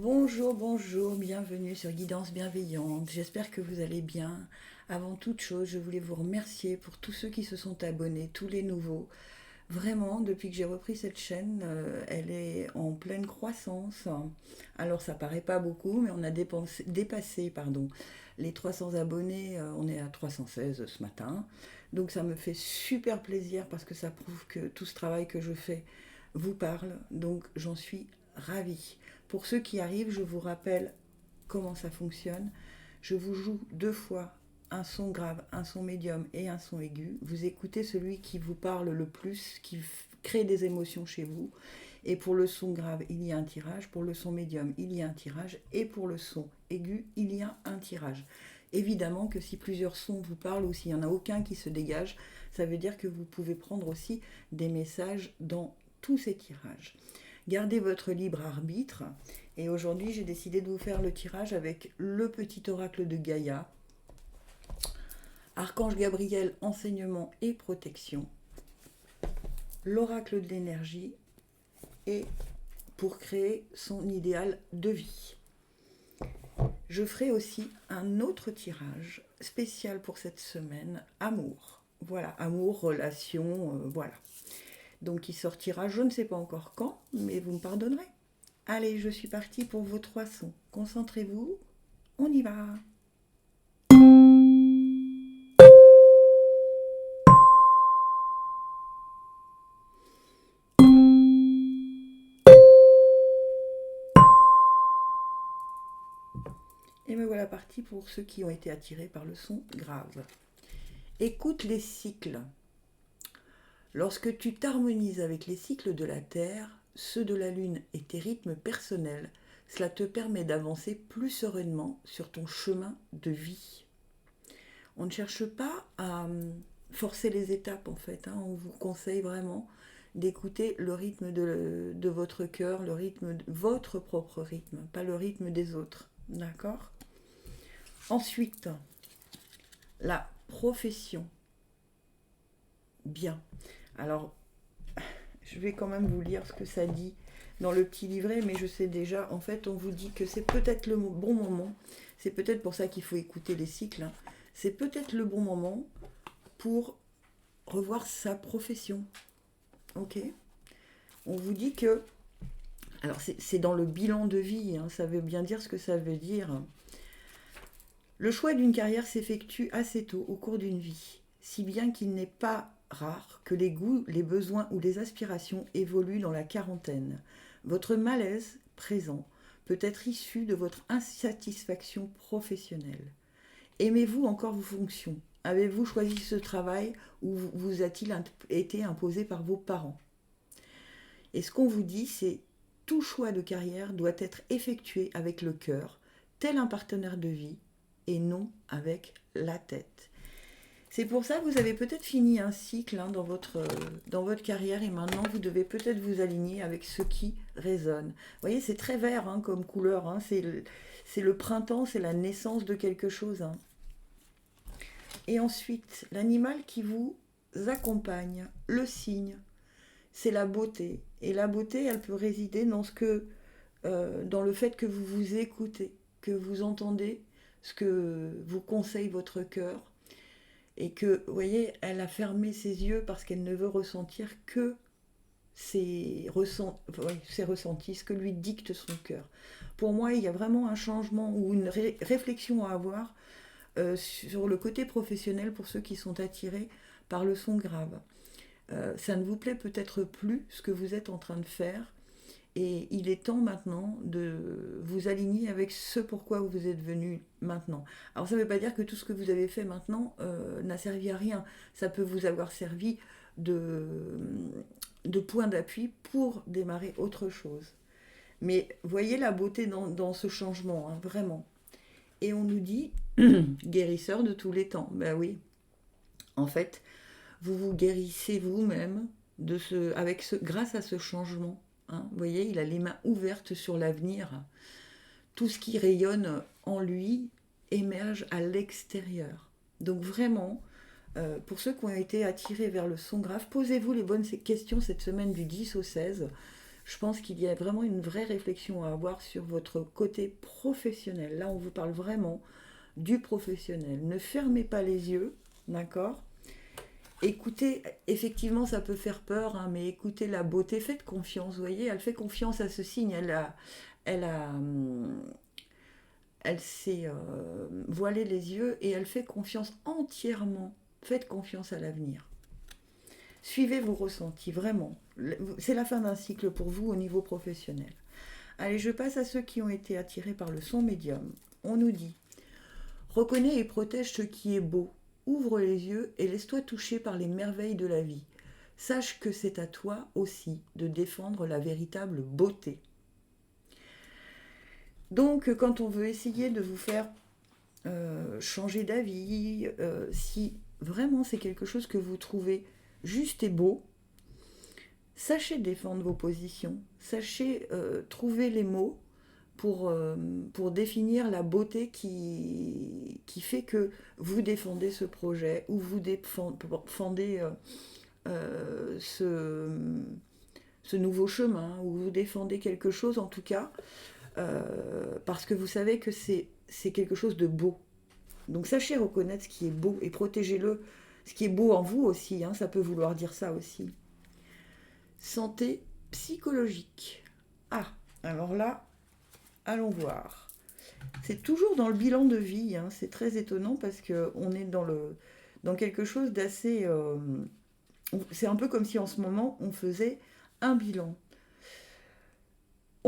Bonjour, bonjour, bienvenue sur Guidance Bienveillante. J'espère que vous allez bien. Avant toute chose, je voulais vous remercier pour tous ceux qui se sont abonnés, tous les nouveaux. Vraiment, depuis que j'ai repris cette chaîne, elle est en pleine croissance. Alors, ça paraît pas beaucoup, mais on a dépassé les 300 abonnés. On est à 316 ce matin. Donc, ça me fait super plaisir parce que ça prouve que tout ce travail que je fais vous parle. Donc, j'en suis ravie. Pour ceux qui arrivent, je vous rappelle comment ça fonctionne. Je vous joue 2 fois un son grave, un son médium et un son aigu. Vous écoutez celui qui vous parle le plus, qui crée des émotions chez vous. Et pour le son grave, il y a un tirage. Pour le son médium, il y a un tirage. Et pour le son aigu, il y a un tirage. Évidemment que si plusieurs sons vous parlent ou s'il n'y en a aucun qui se dégage, ça veut dire que vous pouvez prendre aussi des messages dans tous ces tirages. Gardez votre libre arbitre. Et aujourd'hui, j'ai décidé de vous faire le tirage avec le petit oracle de Gaïa. Archange Gabriel, enseignement et protection. L'oracle de l'énergie. Et pour créer son idéal de vie. Je ferai aussi un autre tirage spécial pour cette semaine, amour. Voilà, amour, relation, voilà. Donc il sortira, je ne sais pas encore quand, mais vous me pardonnerez. Allez, je suis partie pour vos 3 sons. Concentrez-vous, on y va. Et me voilà partie pour ceux qui ont été attirés par le son grave. Écoute les cycles. Lorsque tu t'harmonises avec les cycles de la Terre, ceux de la Lune et tes rythmes personnels, cela te permet d'avancer plus sereinement sur ton chemin de vie. On ne cherche pas à forcer les étapes en fait. On vous conseille vraiment d'écouter le rythme de votre cœur, le rythme de votre propre rythme, pas le rythme des autres. D'accord ? Ensuite, la profession. Bien. Alors, je vais quand même vous lire ce que ça dit dans le petit livret, mais je sais déjà, en fait, on vous dit que c'est peut-être le bon moment. C'est peut-être pour ça qu'il faut écouter les cycles. C'est peut-être le bon moment pour revoir sa profession. Ok ? On vous dit que... Alors, c'est dans le bilan de vie, ça veut bien dire ce que ça veut dire. Le choix d'une carrière s'effectue assez tôt au cours d'une vie, si bien qu'il n'est pas rare que les goûts, les besoins ou les aspirations évoluent dans la quarantaine. Votre malaise présent peut être issu de votre insatisfaction professionnelle. Aimez-vous encore vos fonctions ? Avez-vous choisi ce travail ou vous a-t-il été imposé par vos parents ? Et ce qu'on vous dit, c'est tout choix de carrière doit être effectué avec le cœur, tel un partenaire de vie, et non avec la tête. C'est pour ça que vous avez peut-être fini un cycle dans votre carrière et maintenant vous devez peut-être vous aligner avec ce qui résonne. Vous voyez, c'est très vert comme couleur, c'est le printemps, c'est la naissance de quelque chose. Et ensuite, l'animal qui vous accompagne, le signe, c'est la beauté. Et la beauté, elle peut résider dans le fait que vous vous écoutez, que vous entendez ce que vous conseille votre cœur. Et que, vous voyez, elle a fermé ses yeux parce qu'elle ne veut ressentir que ses ressentis, ce que lui dicte son cœur. Pour moi, il y a vraiment un changement ou une réflexion à avoir sur le côté professionnel pour ceux qui sont attirés par le son grave. Ça ne vous plaît peut-être plus ce que vous êtes en train de faire et il est temps maintenant de vous aligner avec ce pourquoi vous êtes venu maintenant. Alors ça ne veut pas dire que tout ce que vous avez fait maintenant n'a servi à rien. Ça peut vous avoir servi de point d'appui pour démarrer autre chose. Mais voyez la beauté dans ce changement, vraiment. Et on nous dit, guérisseur de tous les temps. Ben oui, en fait, vous vous guérissez vous-même grâce à ce changement. Vous voyez, il a les mains ouvertes sur l'avenir. Tout ce qui rayonne en lui émerge à l'extérieur. Donc vraiment, pour ceux qui ont été attirés vers le son grave, posez-vous les bonnes questions cette semaine du 10 au 16. Je pense qu'il y a vraiment une vraie réflexion à avoir sur votre côté professionnel. Là, on vous parle vraiment du professionnel. Ne fermez pas les yeux, d'accord? Écoutez, effectivement, ça peut faire peur, hein, mais écoutez la beauté, faites confiance, vous voyez, elle fait confiance à ce signe, elle a, elle s'est voilée les yeux et elle fait confiance entièrement. Faites confiance à l'avenir. Suivez vos ressentis, vraiment. C'est la fin d'un cycle pour vous au niveau professionnel. Allez, je passe à ceux qui ont été attirés par le son médium. On nous dit, reconnais et protège ce qui est beau. Ouvre les yeux et laisse-toi toucher par les merveilles de la vie. Sache que c'est à toi aussi de défendre la véritable beauté. Donc, quand on veut essayer de vous faire changer d'avis, si vraiment c'est quelque chose que vous trouvez juste et beau, sachez défendre vos positions, sachez trouver les mots pour définir la beauté qui fait que vous défendez ce projet ou vous défendez ce nouveau chemin ou vous défendez quelque chose en tout cas parce que vous savez que c'est quelque chose de beau. Donc sachez reconnaître ce qui est beau et protégez-le. Ce qui est beau en vous aussi, hein, ça peut vouloir dire ça aussi. Santé psychologique. Ah, alors là, allons voir. C'est toujours dans le bilan de vie, hein, c'est très étonnant parce qu'on est dans quelque chose d'assez... c'est un peu comme si en ce moment on faisait un bilan.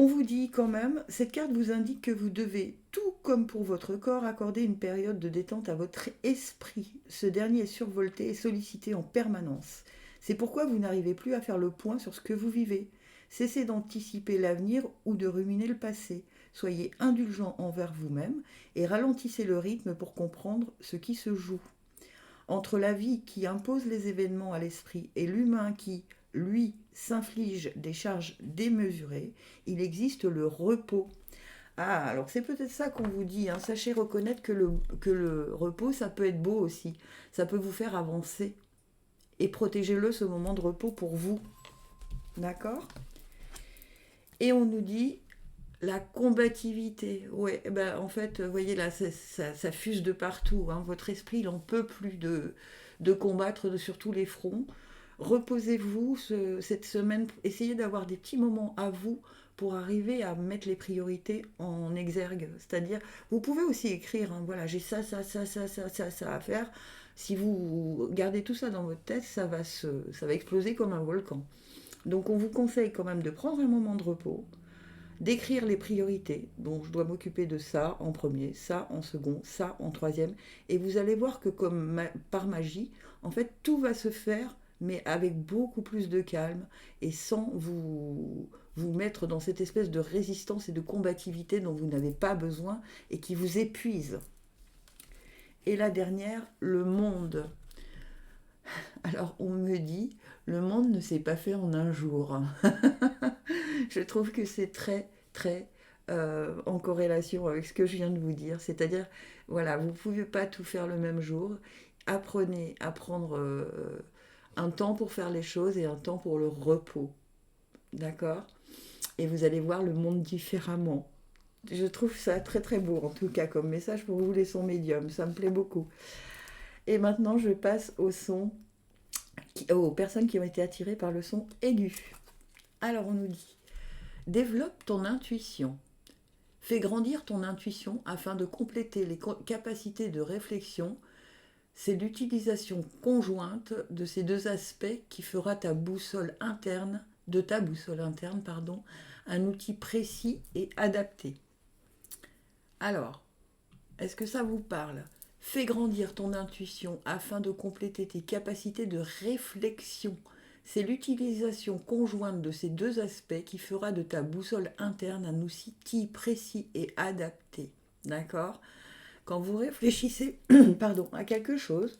On vous dit quand même, cette carte vous indique que vous devez, tout comme pour votre corps, accorder une période de détente à votre esprit. Ce dernier est survolté et sollicité en permanence. C'est pourquoi vous n'arrivez plus à faire le point sur ce que vous vivez. Cessez d'anticiper l'avenir ou de ruminer le passé. Soyez indulgent envers vous-même et ralentissez le rythme pour comprendre ce qui se joue. Entre la vie qui impose les événements à l'esprit et l'humain qui, lui, s'inflige des charges démesurées, il existe le repos. Ah, alors c'est peut-être ça qu'on vous dit, hein. Sachez reconnaître que le repos, ça peut être beau aussi. Ça peut vous faire avancer. Et protégez-le, ce moment de repos, pour vous. D'accord ? Et on nous dit la combativité. Ouais, ben, en fait, vous voyez là, ça fuse de partout, hein. Votre esprit, il n'en peut plus de combattre sur tous les fronts. Reposez-vous cette semaine, essayez d'avoir des petits moments à vous pour arriver à mettre les priorités en exergue. C'est-à-dire, vous pouvez aussi écrire, hein, voilà, j'ai ça à faire. Si vous gardez tout ça dans votre tête, ça va exploser comme un volcan. Donc on vous conseille quand même de prendre un moment de repos, d'écrire les priorités. Donc je dois m'occuper de ça en premier, ça en second, ça en troisième. Et vous allez voir que comme par magie, en fait, tout va se faire mais avec beaucoup plus de calme et sans vous mettre dans cette espèce de résistance et de combativité dont vous n'avez pas besoin et qui vous épuise. Et la dernière, le monde. Alors on me dit, le monde ne s'est pas fait en un jour. Je trouve que c'est très en corrélation avec ce que je viens de vous dire. C'est-à-dire, voilà, vous ne pouvez pas tout faire le même jour. Apprenez à prendre un temps pour faire les choses et un temps pour le repos. D'accord ? Et vous allez voir le monde différemment. Je trouve ça très beau, en tout cas, comme message pour vous, les sons médiums. Ça me plaît beaucoup. Et maintenant, je passe aux personnes qui ont été attirées par le son aigu. Alors, on nous dit, développe ton intuition. Fais grandir ton intuition afin de compléter les capacités de réflexion. C'est l'utilisation conjointe de ces deux aspects qui fera de ta boussole interne, un outil précis et adapté. Alors, est-ce que ça vous parle ? Fais grandir ton intuition afin de compléter tes capacités de réflexion. C'est l'utilisation conjointe de ces deux aspects qui fera de ta boussole interne un outil précis et adapté. D'accord ? Quand vous réfléchissez à quelque chose,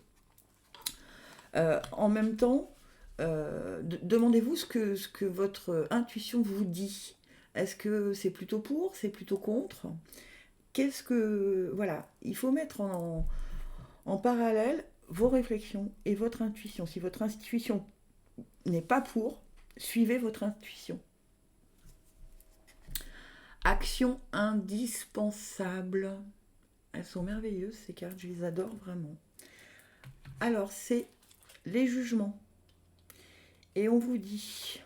en même temps, demandez-vous ce que votre intuition vous dit. Est-ce que c'est plutôt pour, c'est plutôt contre ? Voilà, il faut mettre en parallèle vos réflexions et votre intuition. Si votre intuition n'est pas pour, suivez votre intuition. Action indispensable. Elles sont merveilleuses ces cartes, je les adore vraiment. Alors c'est les jugements. Et on vous dit,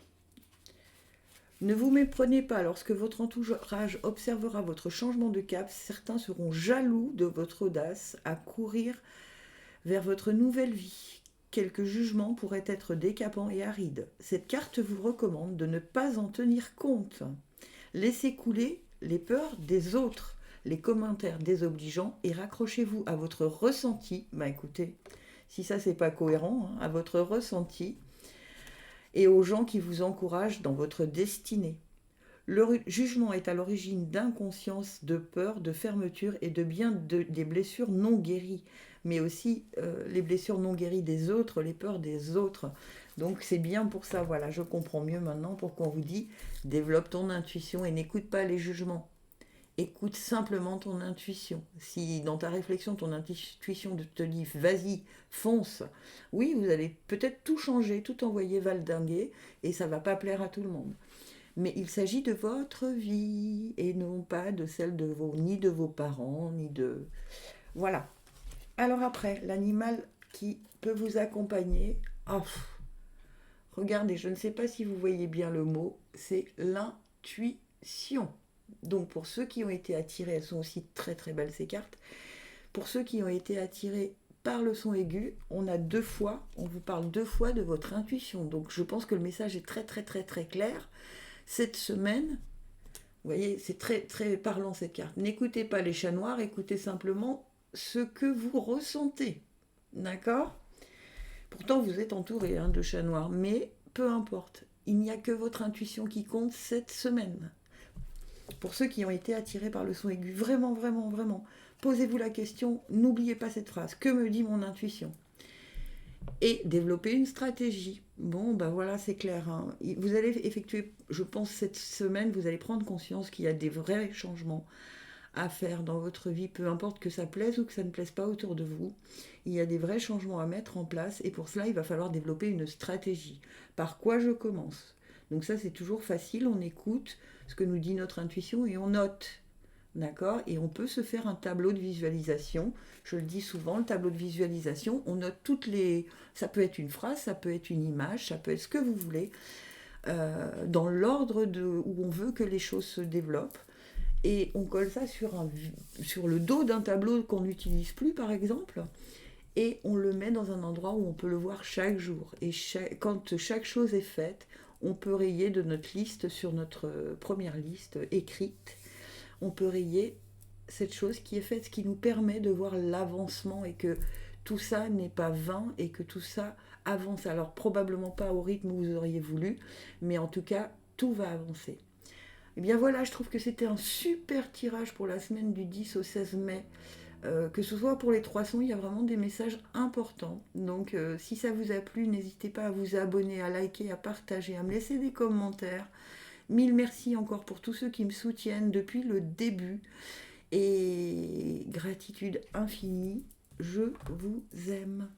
ne vous méprenez pas lorsque votre entourage observera votre changement de cap. Certains seront jaloux de votre audace à courir vers votre nouvelle vie. Quelques jugements pourraient être décapants et arides. Cette carte vous recommande de ne pas en tenir compte. Laissez couler les peurs des autres, les commentaires désobligeants et raccrochez-vous à votre ressenti. Écoutez, si ça c'est pas cohérent, à votre ressenti et aux gens qui vous encouragent dans votre destinée. Le jugement est à l'origine d'inconscience, de peur, de fermeture et de bien des blessures non guéries, mais aussi les blessures non guéries des autres, les peurs des autres. Donc c'est bien pour ça, voilà, je comprends mieux maintenant pourquoi on vous dit développe ton intuition et n'écoute pas les jugements. Écoute simplement ton intuition. Si dans ta réflexion, ton intuition te dit vas-y, fonce, oui, vous allez peut-être tout changer, tout envoyer valdinguer, et ça ne va pas plaire à tout le monde. Mais il s'agit de votre vie, et non pas de celle de ni de vos parents, ni de... Voilà. Alors après, l'animal qui peut vous accompagner, regardez, je ne sais pas si vous voyez bien le mot, c'est l'intuition. Donc pour ceux qui ont été attirés, elles sont aussi très très belles ces cartes, pour ceux qui ont été attirés par le son aigu, on vous parle 2 fois de votre intuition. Donc je pense que le message est très très très très clair. Cette semaine, vous voyez, c'est très très parlant cette carte. N'écoutez pas les chats noirs, écoutez simplement ce que vous ressentez. D'accord ? Pourtant vous êtes entouré de chats noirs, mais peu importe. Il n'y a que votre intuition qui compte cette semaine. Pour ceux qui ont été attirés par le son aigu, vraiment, vraiment, vraiment, posez-vous la question, n'oubliez pas cette phrase, que me dit mon intuition ? Et développer une stratégie. Bon, voilà, c'est clair. Vous allez effectuer, je pense, cette semaine, vous allez prendre conscience qu'il y a des vrais changements à faire dans votre vie, peu importe que ça plaise ou que ça ne plaise pas autour de vous. Il y a des vrais changements à mettre en place et pour cela, il va falloir développer une stratégie. Par quoi je commence ? Donc ça, c'est toujours facile, on écoute ce que nous dit notre intuition et on note. D'accord ? Et on peut se faire un tableau de visualisation. Je le dis souvent, le tableau de visualisation, on note toutes les... Ça peut être une phrase, ça peut être une image, ça peut être ce que vous voulez, dans l'ordre où on veut que les choses se développent. Et on colle ça sur le dos d'un tableau qu'on n'utilise plus, par exemple, et on le met dans un endroit où on peut le voir chaque jour. Et quand chaque chose est faite, on peut rayer de notre liste sur notre première liste écrite. On peut rayer cette chose qui est faite, ce qui nous permet de voir l'avancement et que tout ça n'est pas vain et que tout ça avance. Alors probablement pas au rythme où vous auriez voulu, mais en tout cas, tout va avancer. Et bien voilà, je trouve que c'était un super tirage pour la semaine du 10 au 16 mai. Que ce soit pour les 3 sons, il y a vraiment des messages importants. Donc si ça vous a plu, n'hésitez pas à vous abonner, à liker, à partager, à me laisser des commentaires. Mille merci encore pour tous ceux qui me soutiennent depuis le début. Et gratitude infinie, je vous aime.